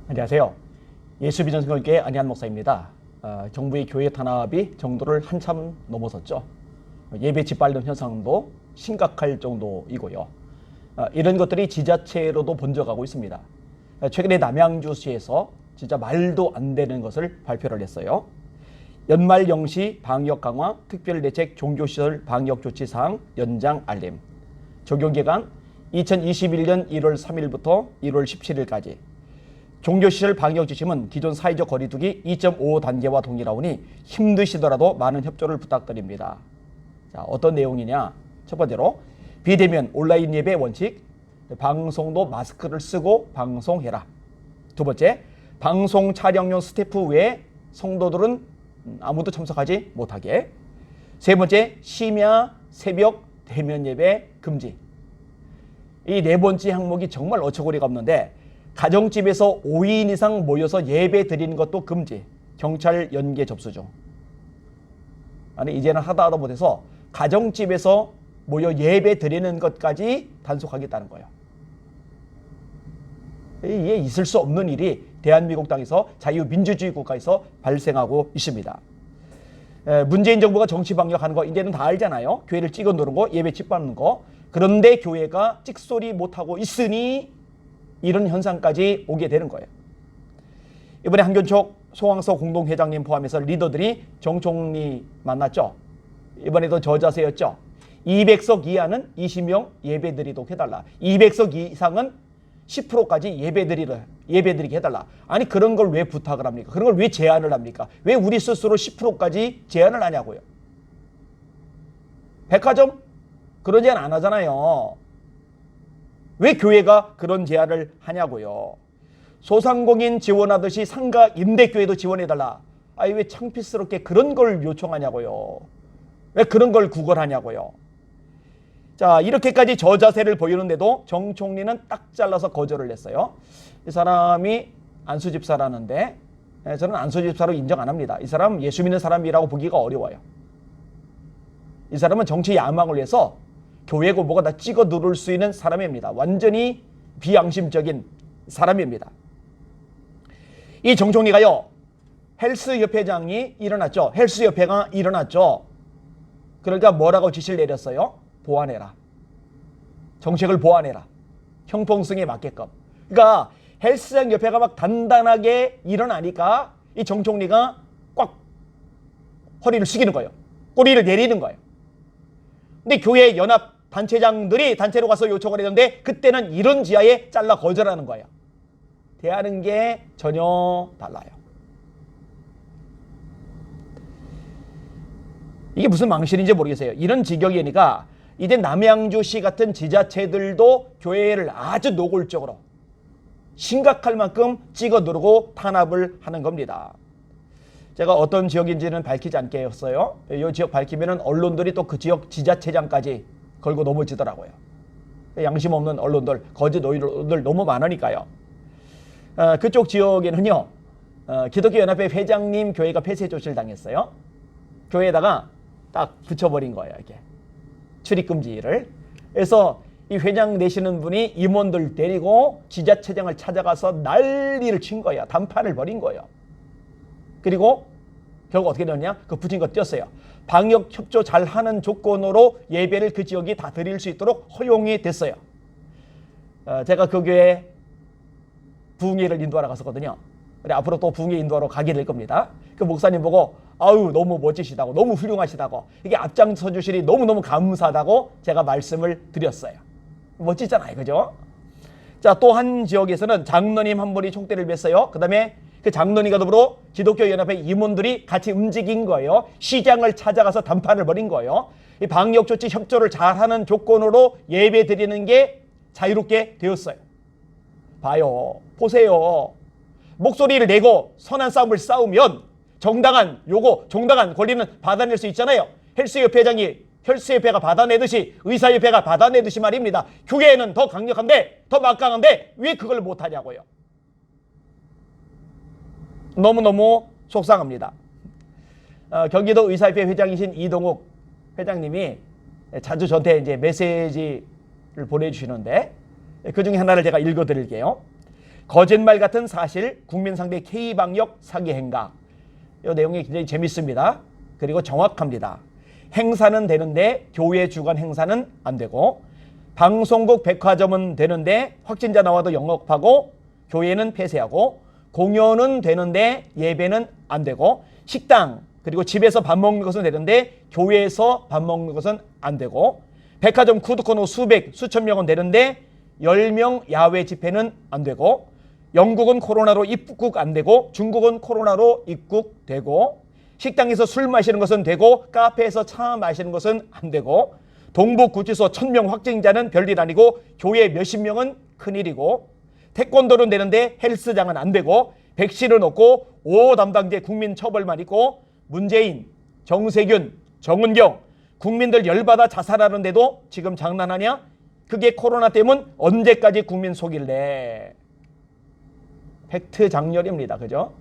안녕하세요. 예수비전선교회 안희한 목사입니다. 정부의 교회 탄압이 정도를 한참 넘어섰죠. 예배 짓밟는 현상도 심각할 정도이고요. 이런 것들이 지자체로도 번져가고 있습니다. 최근에 남양주시에서 진짜 말도 안 되는 것을 발표를 했어요. 연말 영시 방역 강화 특별대책 종교시설 방역조치 사항 연장 알림. 적용기간 2021년 1월 3일부터 1월 17일까지. 종교시설 방역지침은 기존 사회적 거리두기 2.5단계와 동일하오니 힘드시더라도 많은 협조를 부탁드립니다. 자, 어떤 내용이냐? 첫 번째로 비대면 온라인 예배 원칙, 방송도 마스크를 쓰고 방송해라. 두 번째, 방송 촬영용 스태프 외에 성도들은 아무도 참석하지 못하게. 세 번째, 심야 새벽 대면 예배 금지. 이 네 번째 항목이 정말 어처구니가 없는데, 가정집에서 5인 이상 모여서 예배 드리는 것도 금지. 경찰 연계 접수 중. 아니 이제는 하다 못해서 가정집에서 모여 예배 드리는 것까지 단속하겠다는 거예요. 이게 있을 수 없는 일이 대한민국 땅에서 자유민주주의 국가에서 발생하고 있습니다. 문재인 정부가 정치 방역하는 거 이제는 다 알잖아요. 교회를 찍어 누르는 거, 예배 짓밟는 거. 그런데 교회가 찍소리 못하고 있으니 이런 현상까지 오게 되는 거예요. 이번에 한균촉 소황서 공동회장님 포함해서 리더들이 정 총리 만났죠. 이번에도 저자세였죠. 200석 이하는 20명 예배드리도록 해달라. 200석 이상은 10%까지 예배드리게 해달라. 아니 그런 걸 왜 부탁을 합니까? 그런 걸 왜 제안을 합니까? 왜 우리 스스로 10%까지 제안을 하냐고요. 백화점 그런 제안 안 하잖아요. 왜 교회가 그런 제안을 하냐고요. 소상공인 지원하듯이 상가 임대교회도 지원해달라. 아니 왜 창피스럽게 그런 걸 요청하냐고요. 왜 그런 걸 구걸하냐고요. 자, 이렇게까지 저자세를 보이는데도 정 총리는 딱 잘라서 거절을 했어요. 이 사람이 안수집사라는데 저는 안수집사로 인정 안 합니다. 이 사람 예수 믿는 사람이라고 보기가 어려워요. 이 사람은 정치 야망을 위해서 교회고 뭐가 다 찍어 누를 수 있는 사람입니다. 완전히 비양심적인 사람입니다. 이 정 총리가요, 헬스협회장이 일어났죠. 헬스협회가 일어났죠. 그러니까 뭐라고 지시를 내렸어요? 보완해라. 정책을 보완해라. 형평성에 맞게끔. 그러니까 헬스장 협회가 막 단단하게 일어나니까 이 정 총리가 꽉 허리를 숙이는 거예요. 꼬리를 내리는 거예요. 근데 교회 연합 단체장들이 단체로 가서 요청을 했는데 그때는 이런 지하에 잘라 거절하는 거예요. 대하는 게 전혀 달라요. 이게 무슨 망신인지 모르겠어요. 이런 지경이니까 이제 남양주시 같은 지자체들도 교회를 아주 노골적으로 심각할 만큼 찍어 누르고 탄압을 하는 겁니다. 제가 어떤 지역인지는 밝히지 않겠어요. 이 지역 밝히면 언론들이 또 그 지역 지자체장까지 걸고 넘어지더라고요. 양심 없는 언론들, 거짓 언론들 너무 많으니까요. 그쪽 지역에는요, 기독교연합회 회장님 교회가 폐쇄 조치를 당했어요. 교회에다가 딱 붙여버린 거예요, 이렇게. 출입금지를. 그래서 이 회장 되시는 분이 임원들 데리고 지자체장을 찾아가서 난리를 친 거예요. 단판을 벌인 거예요. 그리고 결국 어떻게 되느냐? 그 붙인 거 띄었어요. 방역 협조 잘하는 조건으로 예배를 그 지역이 다 드릴 수 있도록 허용이 됐어요. 제가 그 교회 부흥회를 인도하러 갔었거든요. 그래, 앞으로 또 부흥회 인도하러 가게 될 겁니다. 그 목사님 보고 아유 너무 멋지시다고, 너무 훌륭하시다고, 이게 앞장서 주시니 너무너무 감사하다고 제가 말씀을 드렸어요. 멋지잖아요, 그죠? 자, 또 한 지역에서는 장로님 한 분이 총대를 맸어요. 그 다음에 그 장로님과 더불어 기독교연합회 임원들이 같이 움직인 거예요. 시장을 찾아가서 단판을 벌인 거예요. 이 방역조치 협조를 잘하는 조건으로 예배 드리는 게 자유롭게 되었어요. 봐요. 보세요. 목소리를 내고 선한 싸움을 싸우면 정당한 권리는 받아낼 수 있잖아요. 헬스협회가 받아내듯이 의사협회가 받아내듯이 말입니다. 교회는 더 강력한데, 더 막강한데 왜 그걸 못하냐고요. 너무너무 속상합니다. 경기도 의사협회 회장이신 이동욱 회장님이 자주 저한테 이제 메시지를 보내주시는데 그 중에 하나를 제가 읽어드릴게요. 거짓말 같은 사실, 국민 상대 K방역 사기 행각. 이 내용이 굉장히 재밌습니다. 그리고 정확합니다. 행사는 되는데 교회 주관 행사는 안 되고, 방송국 백화점은 되는데 확진자 나와도 영업하고 교회는 폐쇄하고, 공연은 되는데 예배는 안 되고, 식당 그리고 집에서 밥 먹는 것은 되는데 교회에서 밥 먹는 것은 안 되고, 백화점 푸드코너 수백 수천 명은 되는데 10명 야외 집회는 안 되고, 영국은 코로나로 입국 안 되고 중국은 코로나로 입국되고, 식당에서 술 마시는 것은 되고 카페에서 차 마시는 것은 안 되고, 동부구치소 1000명 확진자는 별일 아니고 교회 몇십 명은 큰일이고, 태권도는 되는데 헬스장은 안 되고, 백신은 없고 5호 담당제 국민처벌만 있고, 문재인, 정세균, 정은경 국민들 열받아 자살하는데도 지금 장난하냐? 그게 코로나 때문 언제까지 국민 속일래? 팩트 장렬입니다. 그죠?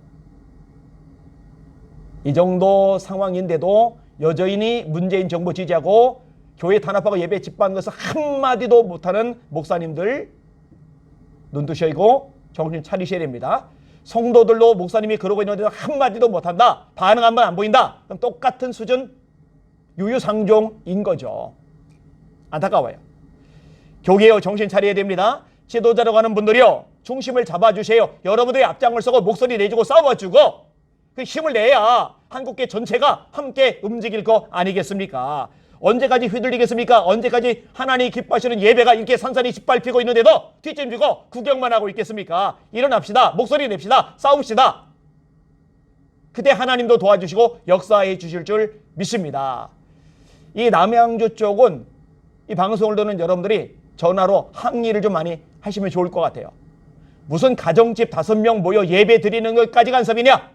이 정도 상황인데도 여전히 문재인 정부 지지하고 교회 탄압하고 예배 집반하는 것을 한마디도 못하는 목사님들 눈 뜨셔이고 정신 차리셔야 됩니다. 성도들도 목사님이 그러고 있는데도 한마디도 못한다. 반응하면 안 보인다. 그럼 똑같은 수준 유유상종인 거죠. 안타까워요. 교계요, 정신 차려야 됩니다. 지도자라고 하는 분들이요, 중심을 잡아주세요. 여러분들이 앞장을 서고 목소리 내주고 싸워주고 그 힘을 내야 한국계 전체가 함께 움직일 거 아니겠습니까? 언제까지 휘둘리겠습니까? 언제까지 하나님 기뻐하시는 예배가 이렇게 산산이 짓밟히고 있는데도 뒷짐지고 구경만 하고 있겠습니까? 일어납시다. 목소리 냅시다. 싸웁시다. 그때 하나님도 도와주시고 역사해 주실 줄 믿습니다. 이 남양주 쪽은 이 방송을 듣는 여러분들이 전화로 항의를 좀 많이 하시면 좋을 것 같아요. 무슨 가정집 5명 모여 예배 드리는 것까지 간섭이냐?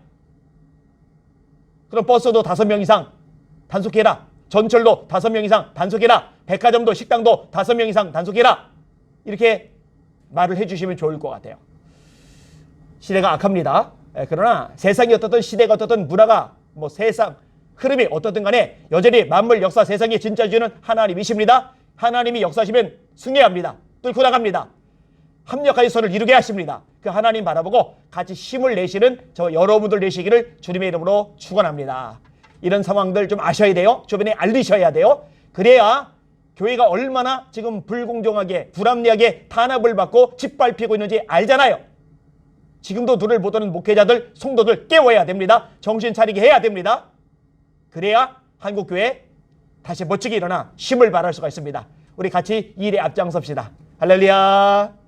그럼 버스도 5명 이상 단속해라. 전철도 5명 이상 단속해라. 백화점도 식당도 5명 이상 단속해라. 이렇게 말을 해주시면 좋을 것 같아요. 시대가 악합니다. 그러나 세상이 어떻든 시대가 어떻든 문화가 세상 흐름이 어떻든 간에 여전히 만물 역사 세상의 진짜 주인은 하나님이십니다. 하나님이 역사하시면 승리합니다. 뚫고 나갑니다. 합력하여 서를 이루게 하십니다. 그 하나님 바라보고 같이 힘을 내시는 저 여러분들 되시기를 주님의 이름으로 축원합니다. 이런 상황들 좀 아셔야 돼요. 주변에 알리셔야 돼요. 그래야 교회가 얼마나 지금 불공정하게 불합리하게 탄압을 받고 짓밟히고 있는지 알잖아요. 지금도 눈을 못 뜨는 목회자들, 성도들 깨워야 됩니다. 정신 차리게 해야 됩니다. 그래야 한국교회 다시 멋지게 일어나 힘을 발할 수가 있습니다. 우리 같이 이 일에 앞장섭시다. 할렐루야.